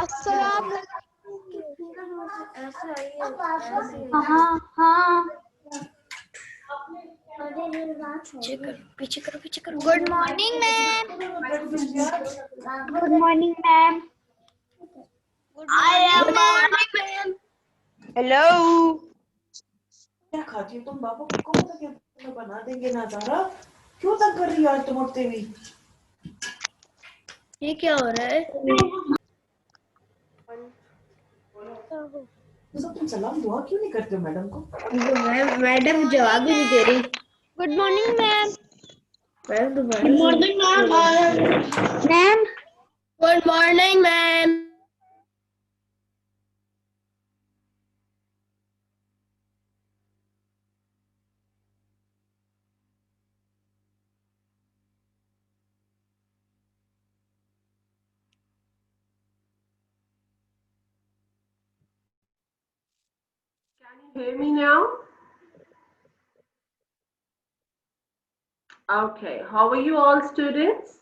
अस्सलाम हाँ हाँ पीछे करो good morning ma'am good morning ma'am I am ma'am hello क्या खाती हो तुम? बाबू को कौन सा क्या बना देंगे ना ज़ारा? क्यों तंग कर रही हो आज तुम उठते हुई? ये क्या हो रहा है तो सब तुम सलाम दुआ क्यों नहीं करते हो मैडम को? मैडम जवाब ही नहीं दे रही गुड मॉर्निंग मैम मैम दोबारा good morning ma'am ma'am good morning ma'am Can you hear me now? Okay, how are you all students?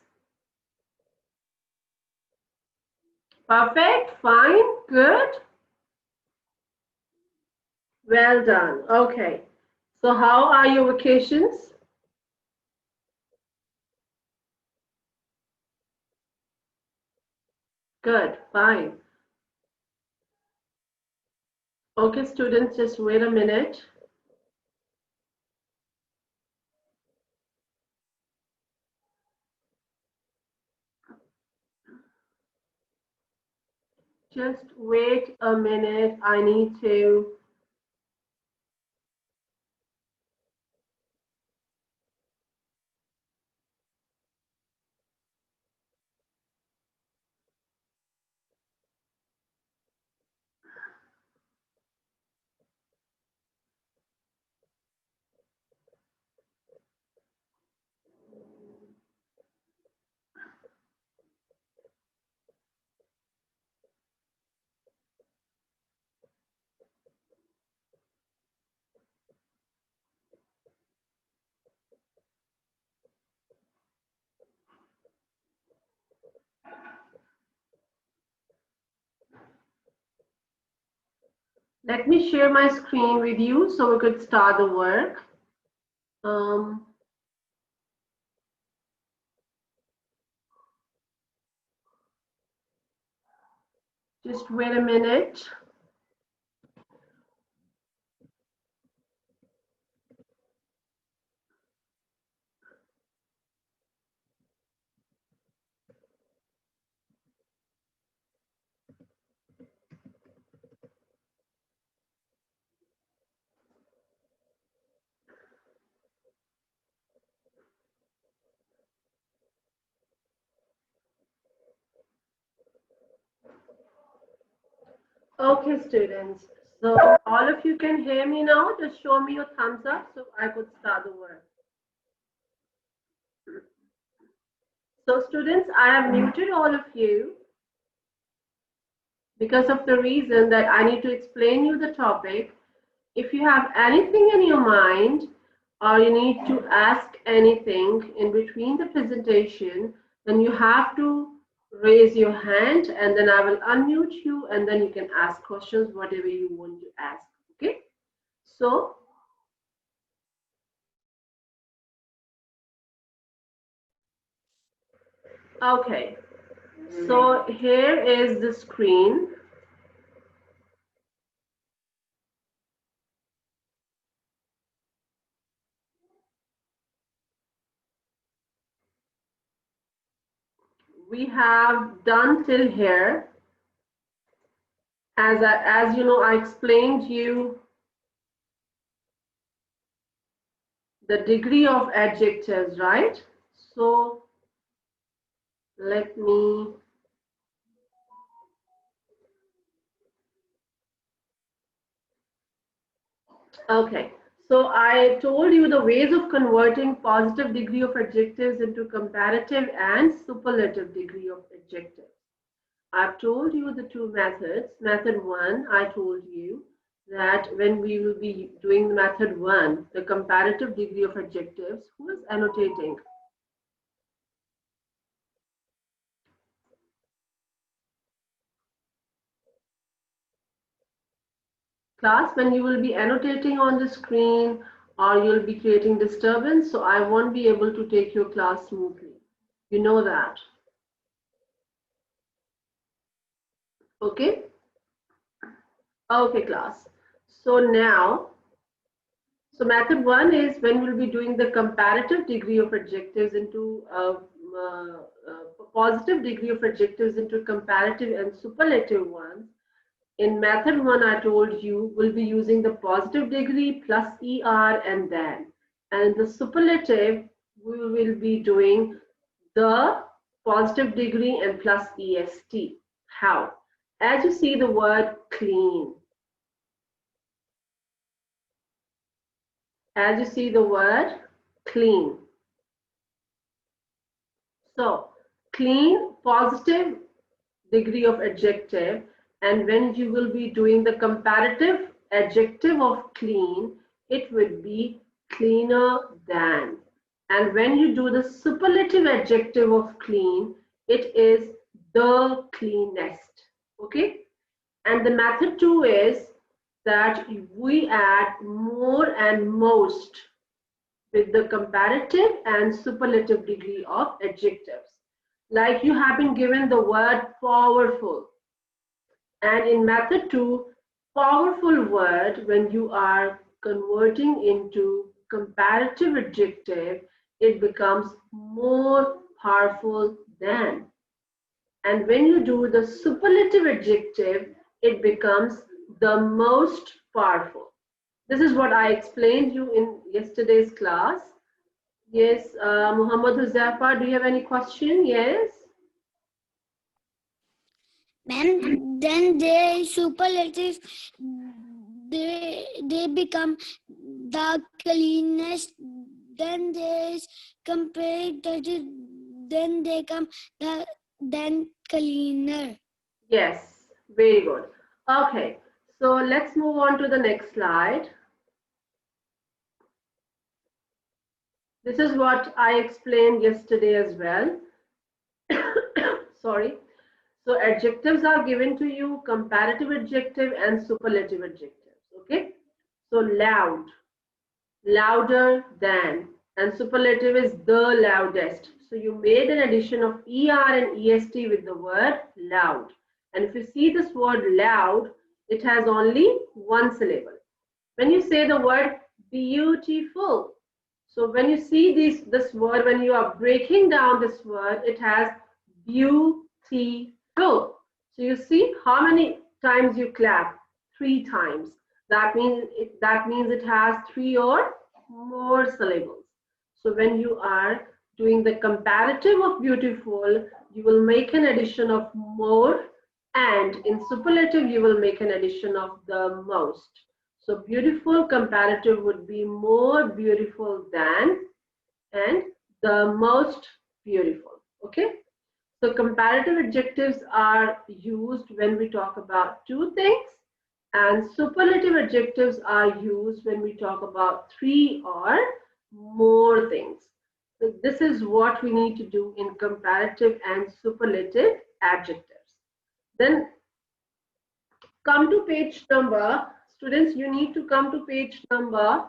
Perfect, fine, good. Well done. Okay, so how are your vacations? Good, fine. Okay, students, just wait a minute. Just wait a minute. I need to. Let me share my screen with you so we could start the work. Just wait a minute. Okay, students. So all of you can hear me now. Just show me your thumbs up so I could start the work. So students, I have muted all of you because of the reason that I need to explain you the topic. If you have anything in your mind or you need to ask anything in between the presentation, then you have to raise your hand and then I will unmute you and then you can ask questions, whatever you want to ask. Okay? So, okay. So here is the screen. We have done till here. As you know, I explained you the degree of adjectives, right? So let me okay. So I told you the ways of converting positive degree of adjectives into comparative and superlative degree of adjectives. I've told you the two methods. Method one, I told you that when we will be doing method one, the comparative degree of adjectives, who is annotating? class, when you will be annotating on the screen or you'll be creating disturbance, so I won't be able to take your class smoothly. You know that. Okay? Okay, class. So now, so method one is when we'll be doing the comparative degree of adjectives into positive degree of adjectives into comparative and superlative ones. In method one, I told you we'll be using the positive degree plus ER and then. And the superlative, we will be doing the positive degree and plus EST. How? As you see the word clean. As you see the word clean. So, clean, positive degree of adjective, and when you will be doing the comparative adjective of clean, it would be cleaner than. And when you do the superlative adjective of clean, it is the cleanest. Okay? And the method two is that we add more and most with the comparative and superlative degree of adjectives. Like you have been given the word powerful. And in method two, powerful word, when you are converting into comparative adjective, it becomes more powerful than. And when you do the superlative adjective, it becomes the most powerful. This is what I explained you in yesterday's class. Yes, Muhammad Huzafa, do you have any question? Yes. Ma'am, then they superlative, they become the cleanest, then they comparative, then they come the then cleaner. Yes, very good. Okay, so let's move on to the next slide. This is what I explained yesterday as well. Sorry. So adjectives are given to you, comparative adjective and superlative adjectives. Okay. So loud, louder than, and superlative is the loudest. So you made an addition of ER and EST with the word loud. And if you see this word loud, it has only one syllable. When you say the word beautiful, so when you see this word, when you are breaking down this word, it has beautiful. So you see how many times you clap? 3 times. That means it has 3 or more syllables. So when you are doing the comparative of beautiful, you will make an addition of more, and in superlative you will make an addition of the most. So beautiful comparative would be more beautiful than and the most beautiful. Okay. So comparative adjectives are used when we talk about 2 things, and superlative adjectives are used when we talk about 3 or more things. So this is what we need to do in comparative and superlative adjectives. Then come to page number, students, you need to come to page number,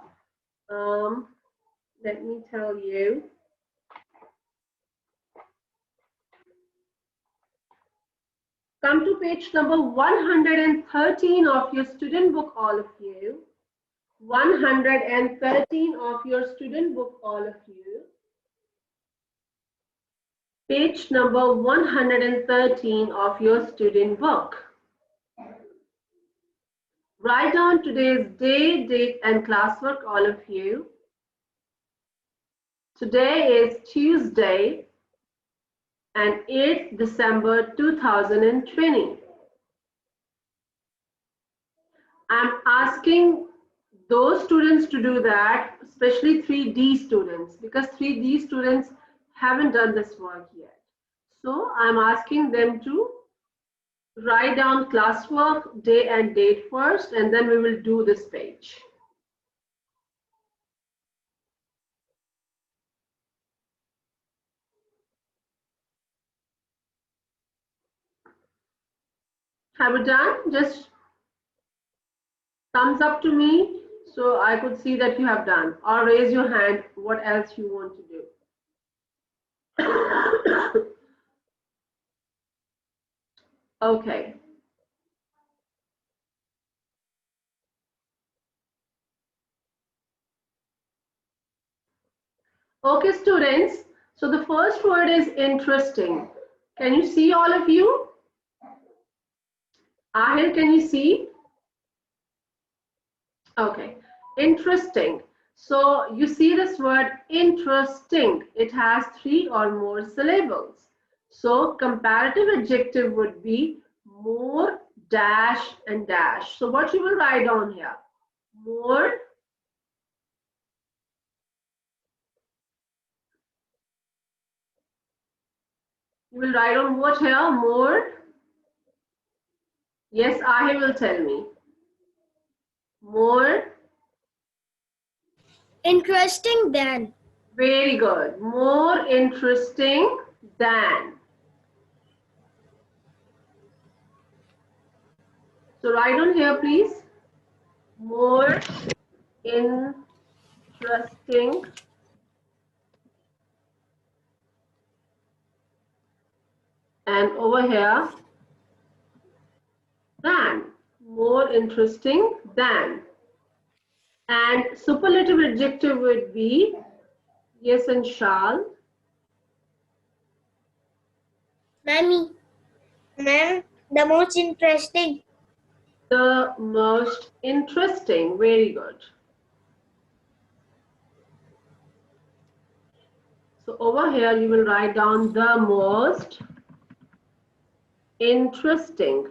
let me tell you. Come to page number 113 of your student book, all of you. 113 of your student book, all of you. Page number 113 of your student book. Write down today's day, date, and classwork, all of you. Today is Tuesday, and 8th December 2020. I'm asking those students to do that, especially 3D students, because 3D students haven't done this work yet. So I'm asking them to write down classwork, day and date first, and then we will do this page. Have we done? Just Thumbs up to me so I could see that you have done, or raise your hand what else you want to do. Okay. Okay, students. So the first word is interesting. Can you see, all of you? Ahir, can you see? Okay, interesting. So you see this word interesting. It has 3 or more syllables. So comparative adjective would be more dash and dash. So what you will write down here? More. You will write on what here? More. Yes, Ahir will tell me. More. Interesting than. Very good. More interesting than. So write on here, please. More interesting and over here than. More interesting than. And superlative adjective would be, yes, and shall. Mammy. Ma'am, the most interesting. The most interesting. Very good. So over here you will write down the most interesting.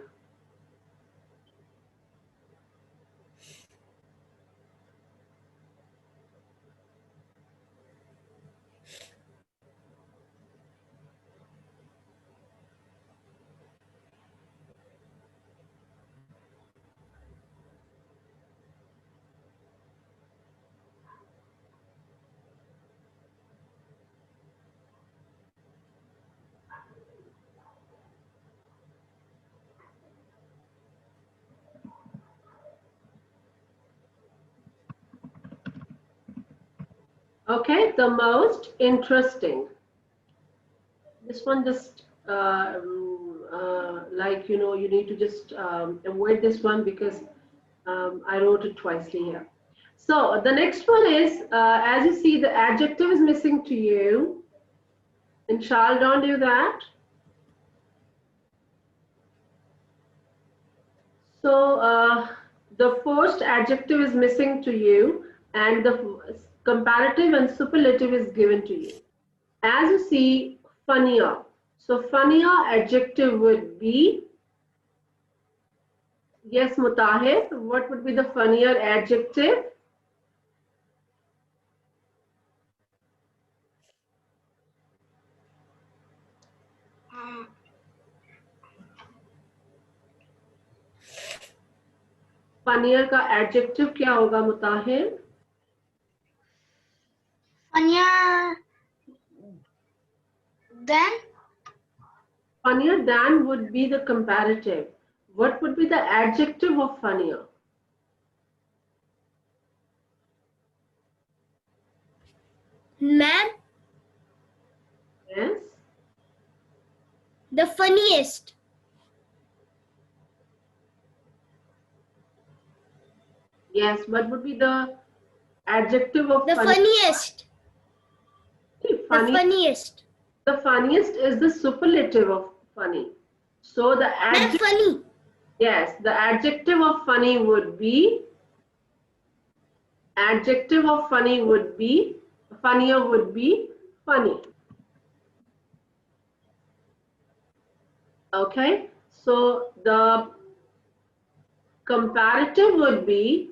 Okay, the most interesting. This one just like, you know, you need to just avoid this one because I wrote it twice here. So the next one is, as you see, the adjective is missing to you. And Charles, don't do that. So the first adjective is missing to you and the comparative and superlative is given to you. As you see, funnier. So funnier adjective would be, yes, Mutahir, what would be the funnier adjective? Funnier का adjective क्या होगा मुताहिर? Funnier than. Funnier than would be the comparative. What would be the adjective of funnier? Ma'am, Yes. the funniest. Yes. What would be the adjective of The funny? funniest. Funny. The funniest. The funniest is the superlative of funny. So the Ma'am, adjective. funny. Yes, the adjective of funny would be. Adjective of funny would be. Funnier would be funny. Okay, so the comparative would be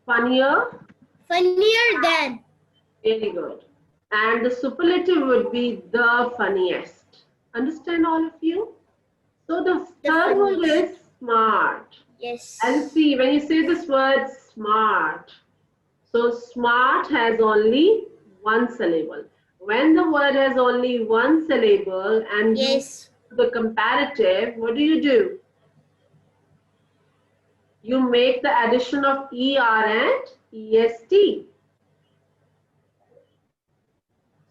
funnier. Funnier than. Very good. And the superlative would be the funniest. Understand, all of you? So the third word is smart. Yes. And see, when you say this word smart, so smart has only one syllable. When the word has only one syllable and Yes. the comparative, what do? You make the addition of ER and EST.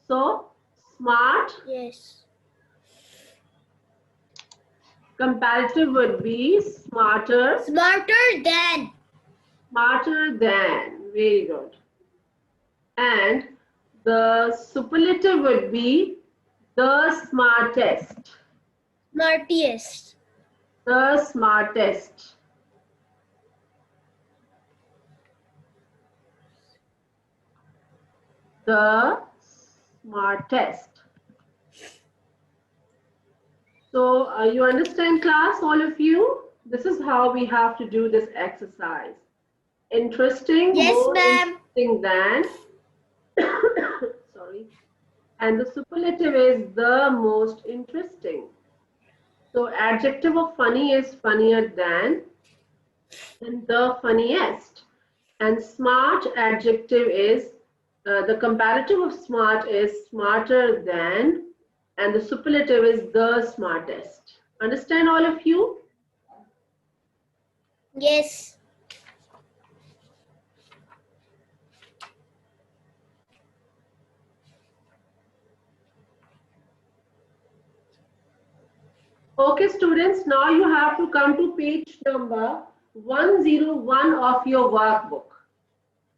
So, smart, Yes. comparative would be smarter, Smarter than. smarter than. Very good. And the superlative would be the smartest. Smartest. The smartest. The smartest. So you understand, class, all of you? This is how we have to do this exercise. Interesting, Yes, more ma'am. interesting than, sorry, and the superlative is the most interesting. So adjective of funny is funnier than, and the funniest. And smart adjective is, the comparative of smart is smarter than, and the superlative is the smartest. Understand, all of you? Yes. Okay, students, now you have to come to page number 101 of your workbook.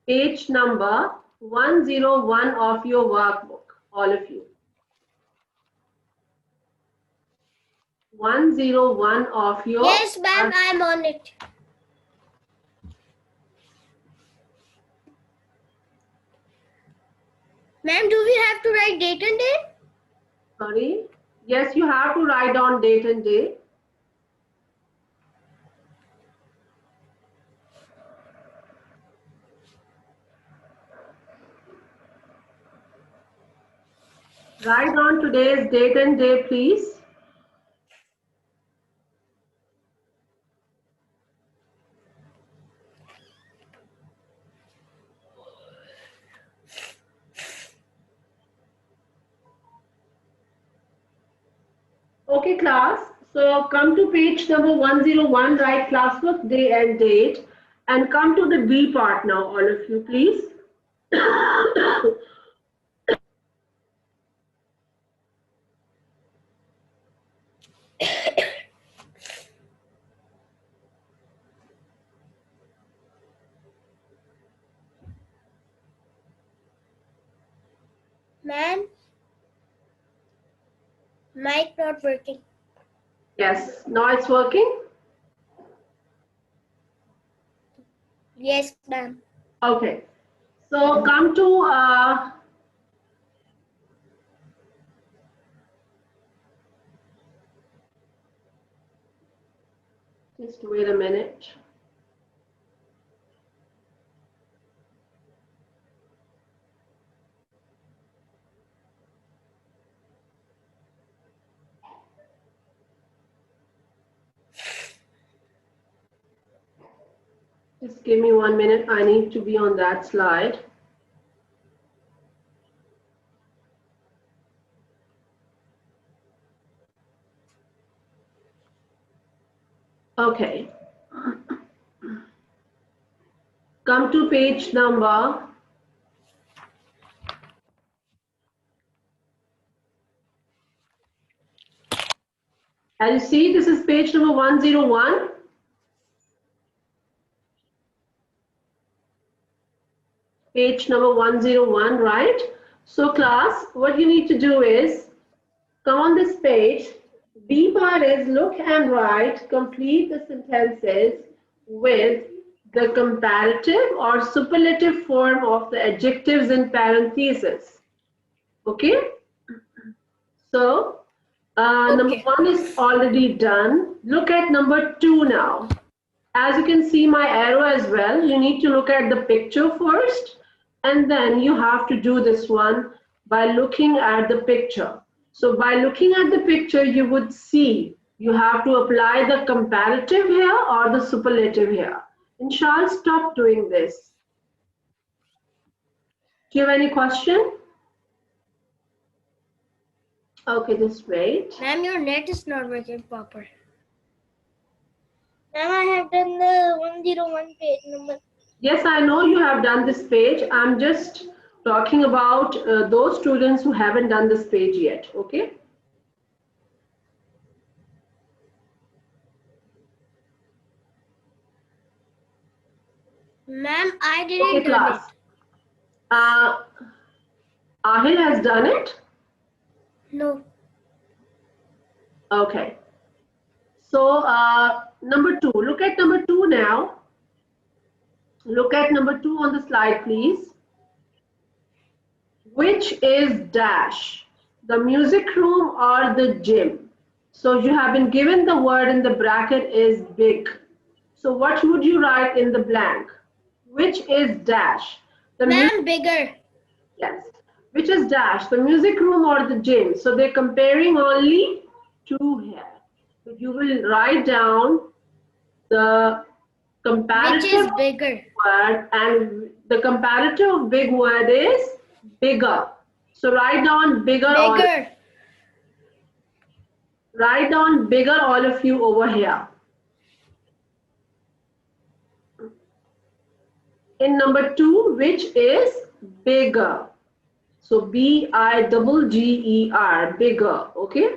Page number 101 of your workbook, all of you. 101 of your Yes, ma'am, I'm on it. Ma'am, do we have to write date and day? Sorry. Yes, you have to write down date and day. Write down today's date and day, please. Okay, class. So come to page number 101, write classwork, day and date, and come to the B part now, all of you, please. Ma'am, mic not working. Yes, now it's working. Yes, ma'am. Okay. So come to just wait a minute. Just give me 1 minute. I need to be on that slide. Okay. Come to page number. As you see, this is page number 101. Page number 101, right? So class, what you need to do is come on this page. B part is look and write, complete the sentences with the comparative or superlative form of the adjectives in parentheses. Okay? So, number 1 is already done. Look at number 2 now. As you can see my arrow as well, you need to look at the picture first, and then you have to do this one by looking at the picture. So by looking at the picture, you would see you have to apply the comparative here or the superlative here. And shall stop doing this. Do you have any question? Okay, just wait. Ma'am, your net is not working proper. Ma'am, I have done the 101 page number. Yes, I know you have done this page. I'm just talking about those students who haven't done this page yet, okay? Ma'am, I didn't Okay, do it. class. Ahil has done it? No. Okay. So, number 2, look at number 2 now. Look at number 2 on the slide, please. Which is dash? The music room or the gym? So you have been given the word in the bracket is big. So what would you write in the blank? Which is dash? The Ma'am, bigger. yes. Which is dash? The music room or the gym? So they're comparing only two here. So you will write down the Which comparative is bigger? word, and the comparative of big word is bigger. So write down bigger. Bigger. Write down bigger, all of you over here. In number 2, which is bigger. So B-I-G-G-E-R, bigger, okay?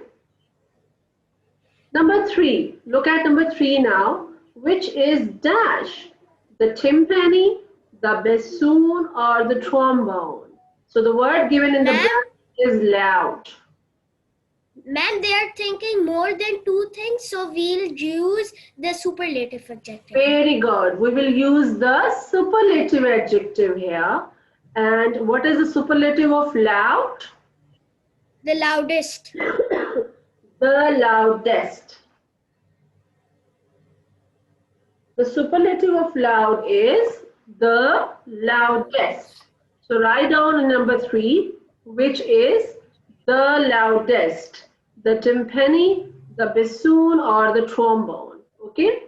Number 3, look at number 3 now, which is dash, the timpani, the bassoon, or the trombone. So the word given in the Ma'am? blank is loud. Ma'am, they are thinking more than two things, so we'll use the superlative adjective. Very good. We will use the superlative adjective here. And what is the superlative of loud? The loudest. The loudest. The superlative of loud is the loudest. So write down in number 3, which is the loudest. The timpani, the bassoon, or the trombone. Okay?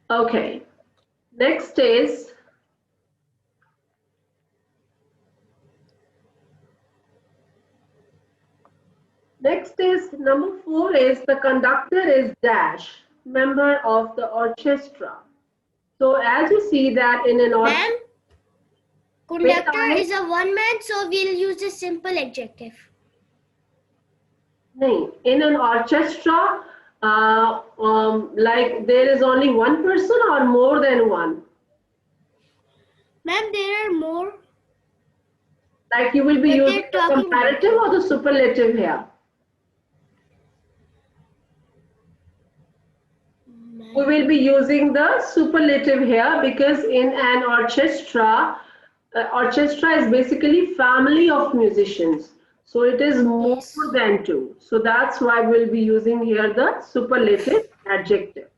Okay. Next is number 4 is the conductor is dash, member of the orchestra. So as you see that in an orchestra, Ma'am, conductor is a one man, so we'll use a simple adjective. in an orchestra, like there is only one person or more than one. Ma'am, there are more. Like you will be But they're using the talking comparative or the superlative here. We will be using the superlative here because in an orchestra, orchestra is basically family of musicians. So it is more Yes. than 2. So that's why we'll be using here the superlative adjective.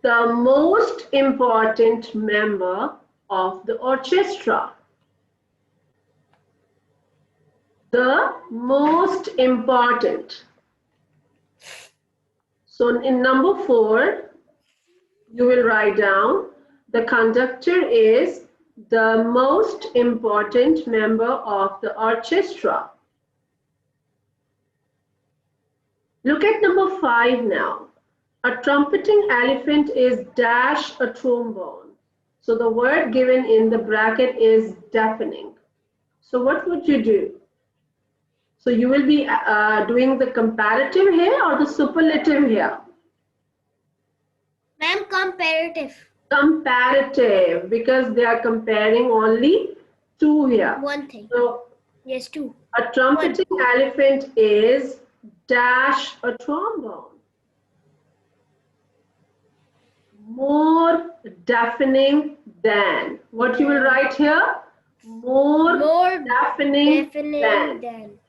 The most important member of the orchestra. The most important. So in number 4, you will write down the conductor is the most important member of the orchestra. Look at number 5 now. A trumpeting elephant is dash a trombone. So the word given in the bracket is deafening. So what would you do? So you will be doing the comparative here or the superlative here? Ma'am, comparative. Comparative, because they are comparing only 2 here. One thing. So Yes, two. a trumpeting elephant is dash a trombone. More deafening than. What you will write here? More deafening than. than.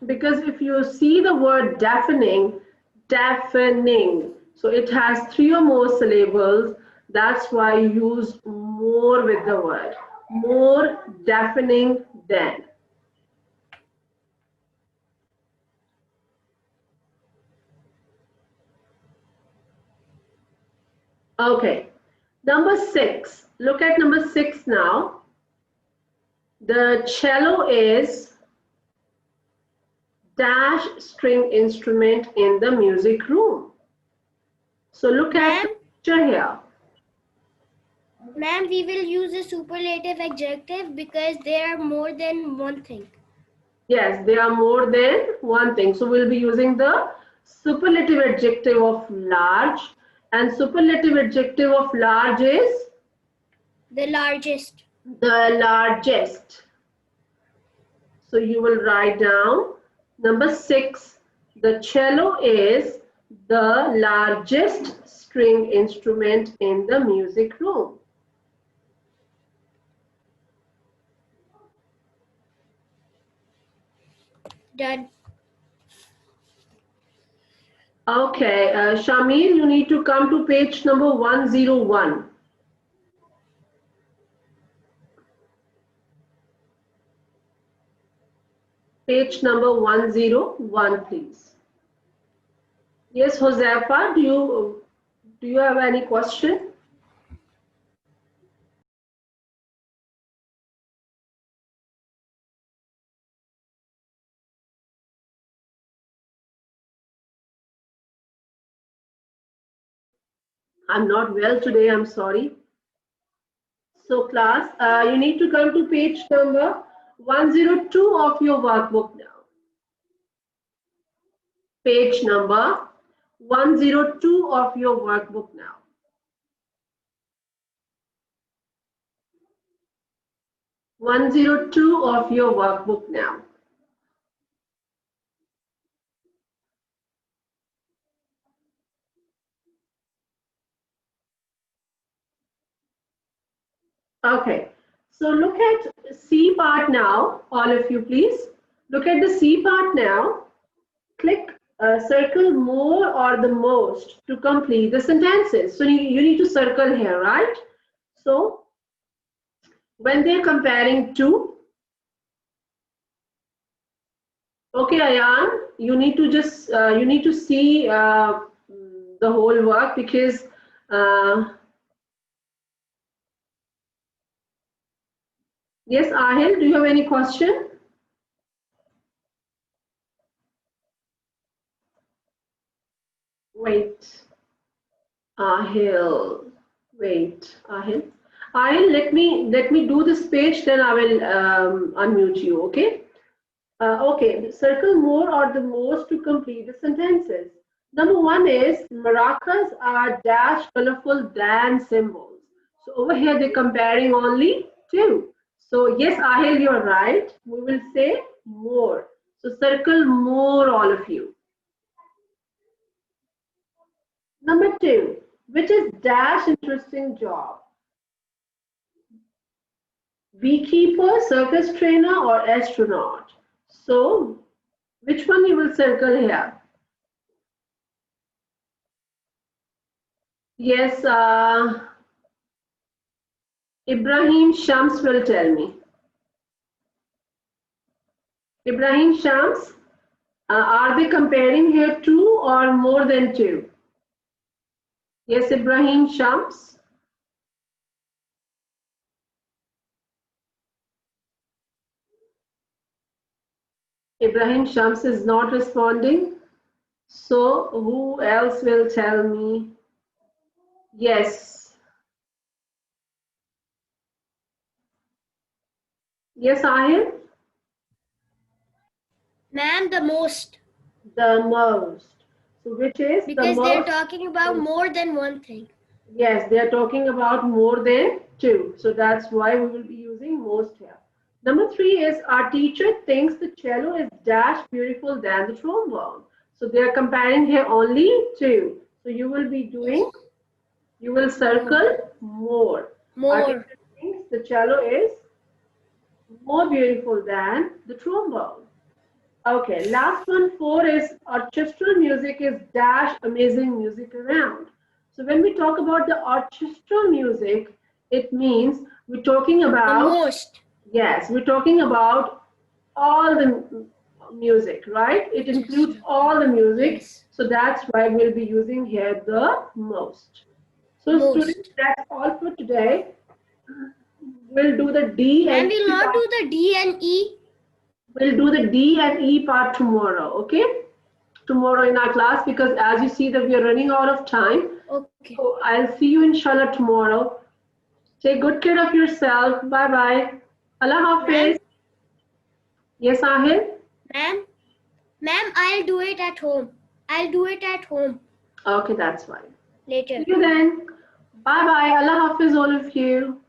Because if you see the word deafening, deafening. So it has 3 or more syllables. That's why you use more with the word. More deafening than. Okay. Number 6. Look at number 6 now. The cello is dash string instrument in the music room. So look at the picture here. Ma'am, we will use a superlative adjective because there are more than one thing. Yes, there are more than one thing. So we'll be using the superlative adjective of large, and superlative adjective of large is The largest. the largest. So you will write down number 6. The cello is the largest string instrument in the music room. Done. Okay, Shamil, you need to come to page number 101. Page number 101, please. Yes, Josefa, do you have any question? I'm not well today, I'm sorry. So class, you need to come to page number 102 of your workbook now. Page number 102 of your workbook now. One 102 of your workbook now. Okay, so look at C part now, all of you please. Look at the C part now. Click circle more or the most to complete the sentences. So you need to circle here, right? So when they're comparing two, okay, Ayan, you need to just you need to see the whole work because yes, Ahil, do you have any question? Wait, Ahil, wait, Ahil. Ahil, let me do this page, then I will unmute you, okay? Okay, circle more or the most to complete the sentences. Number 1 is maracas are dash colorful than cymbals. So over here they're comparing only 2. So yes, Ahil, you're right. We will say more. So circle more, all of you. Number 2, which is dash interesting job? Beekeeper, circus trainer, or astronaut? So which one you will circle here? Yes, Ibrahim Shams will tell me. Ibrahim Shams, are they comparing here 2 or more than 2? Yes, Ibrahim Shams. Ibrahim Shams is not responding. So who else will tell me? Yes. Yes, Ahil? Ma'am, the most. The most. So which is because the most? they're talking about more than one thing. Yes, they are talking about more than 2. So that's why we will be using most here. Number 3 is our teacher thinks the cello is dash beautiful than the trombone. So they are comparing here only 2. So you will be doing, you will circle more. Our More. teacher thinks the cello is more beautiful than the trombone. Okay, last one, 4 is orchestral music is dash amazing music around. So when we talk about the orchestral music, it means we're talking The about, most. yes, we're talking about all the music, right? It includes all the music. Yes. So that's why we'll be using here the most. So Most. students, that's all for today. We'll do the D Ma'am, and we'll E not part. do the D and E. We'll do the D and E part tomorrow, okay? Tomorrow in our class, because as you see that we are running out of time. Okay. So I'll see you inshallah tomorrow. Take good care of yourself. Bye bye. Allah Hafiz. Yes, Ahil? Ma'am, I'll do it at home. I'll do it at home Okay, that's fine. later. See you then. Bye bye. Allah Hafiz, all of you.